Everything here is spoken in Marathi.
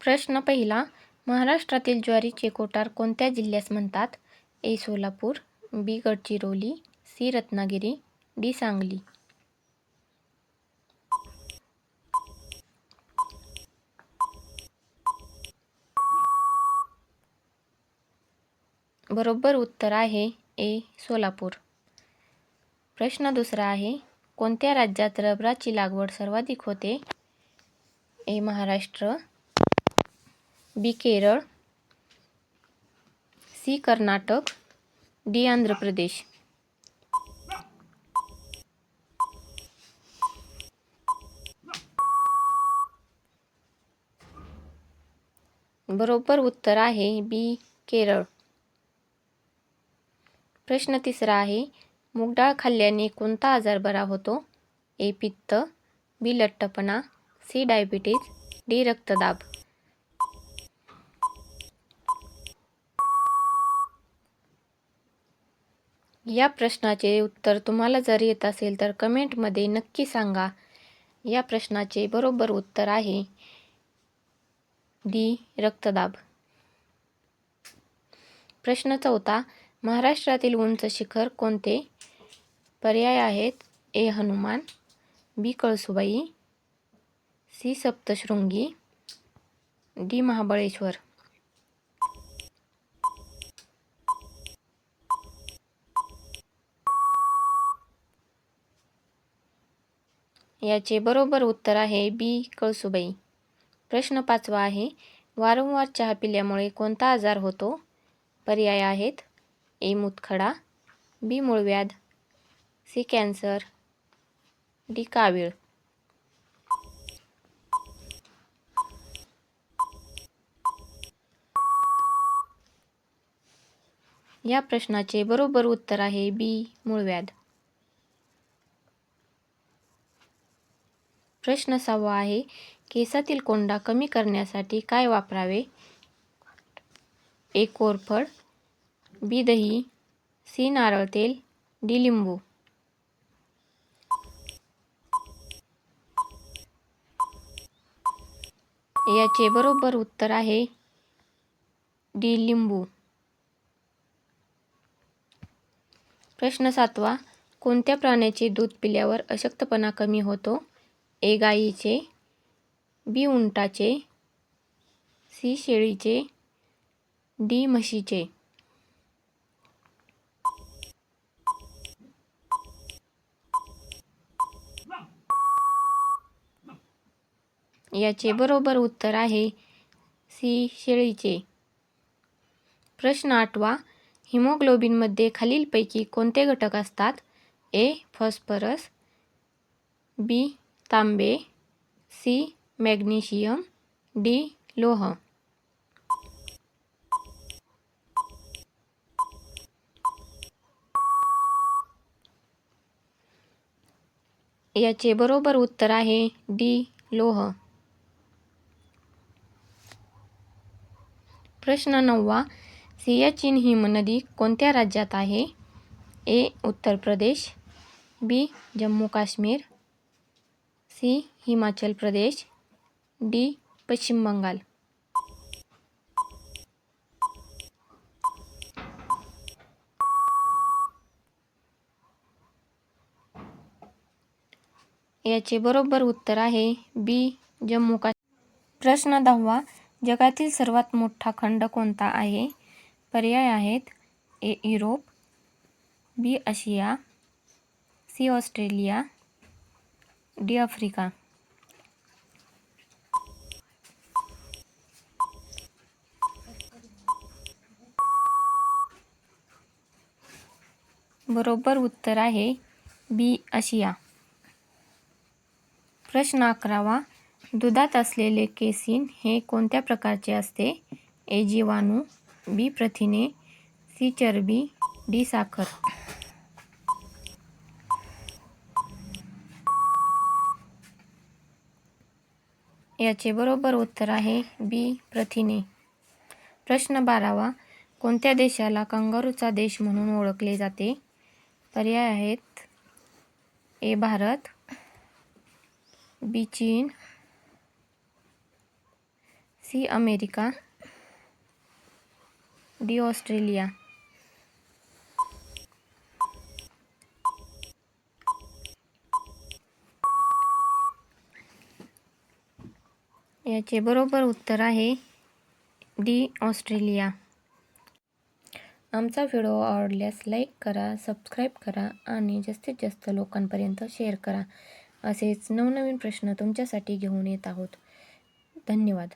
प्रश्न पहिला. महाराष्ट्रातील ज्वारीचे कोठार कोणत्या जिल्ह्यास म्हणतात? ए. सोलापूर, बी. गडचिरोली, सी. रत्नागिरी, डी. सांगली. बरोबर उत्तर आहे ए. सोलापूर. प्रश्न दुसरा आहे. कोणत्या राज्यात रबराची लागवड सर्वाधिक होते? ए. महाराष्ट्र, बी. केरळ, सी. कर्नाटक, डी. आंध्र प्रदेश. बरोबर उत्तर आहे बी. केरळ. प्रश्न तिसरा आहे. मूग डाळ खाल्ल्याने कोणता आजार बरा होतो? ए. पित्त, बी. लठ्ठपणा, सी. Diabetes, D. रक्तदाब. या प्रश्नाचे उत्तर तुम्हाला जर येत असेल तर कमेंटमध्ये नक्की सांगा. या प्रश्नाचे बरोबर उत्तर आहे डी. रक्तदाब. प्रश्न चौथा. महाराष्ट्रातील उंच शिखर कोणते? पर्याय आहेत. ए. हनुमान, बी. कळसुबाई, सी. सप्तशृंगी, डी. महाबळेश्वर. याचे बरोबर उत्तर आहे बी. कळसुबाई. प्रश्न पाचवा आहे. वारंवार चहा पिल्यामुळे कोणता आजार होतो? पर्याय आहेत. ए. मूतखडा, बी. मूळव्याध, सी. Cancer, D. कावीळ. या प्रश्नाचे बरोबर उत्तर आहे बी. मूळव्याध. प्रश्न सहावा आहे. केसातील कोंडा कमी करण्यासाठी काय वापरावे? ए. कोरफड, बी. दही, सी. नारळ तेल, डी. लिंबू. याचे बरोबर उत्तर आहे डी. लिंबू. प्रश्न सातवा. कोणत्या प्राण्याचे दूध पिल्यावर अशक्तपणा कमी होतो? ए. गायीचे, बी. उंटाचे, सी. शेळीचे, डी. म्हशीचे. याचे बरोबर उत्तर आहे सी. शेळीचे. प्रश्न आठवा. हिमोग्लोबिनमध्ये खालीलपैकी कोणते घटक असतात? ए. फॉस्फरस, बी. तांबे, सी. Magnesium, D. लोह. याचे बरोबर उत्तर आहे डी. लोह. प्रश्न नववा. सियाचीन हिमनदी कोणत्या राज्यात आहे? ए. उत्तर प्रदेश, बी. जम्मू काश्मीर, सी. हिमाचल प्रदेश, डी. पश्चिम बंगाल. याचे बरोबर उत्तर आहे बी. जम्मू काश्मीर. प्रश्न दहावा. जगातील सर्वात मोठा खंड कोणता आहे? पर्याय आहेत. ए. युरोप, बी. आशिया, सी. Australia, D. आफ्रिका. बरोबर उत्तर आहे बी. आशिया. प्रश्न अकरावा. दुधात असलेले केसिन हे कोणत्या प्रकारचे असते? ए. जीवाणू, बी. प्रथिने, सी. चरबी, डी. साखर. याचे बरोबर उत्तर आहे बी. प्रथिने. प्रश्न बारावा. कोणत्या देशाला कंगारूचा देश म्हणून ओळखले जाते? पर्याय आहेत. ए. भारत, बी. चीन, सी अमेरिका, डी ऑस्ट्रेलिया. याचे बरोबर उत्तर आहे डी ऑस्ट्रेलिया. आमचा व्हिडिओ आवडल्यास लाईक करा, सबस्क्राईब करा आणि जास्तीत जास्त लोकांपर्यंत शेअर करा. असेच नवनवीन प्रश्न तुमच्यासाठी घेऊन येत आहोत. धन्यवाद.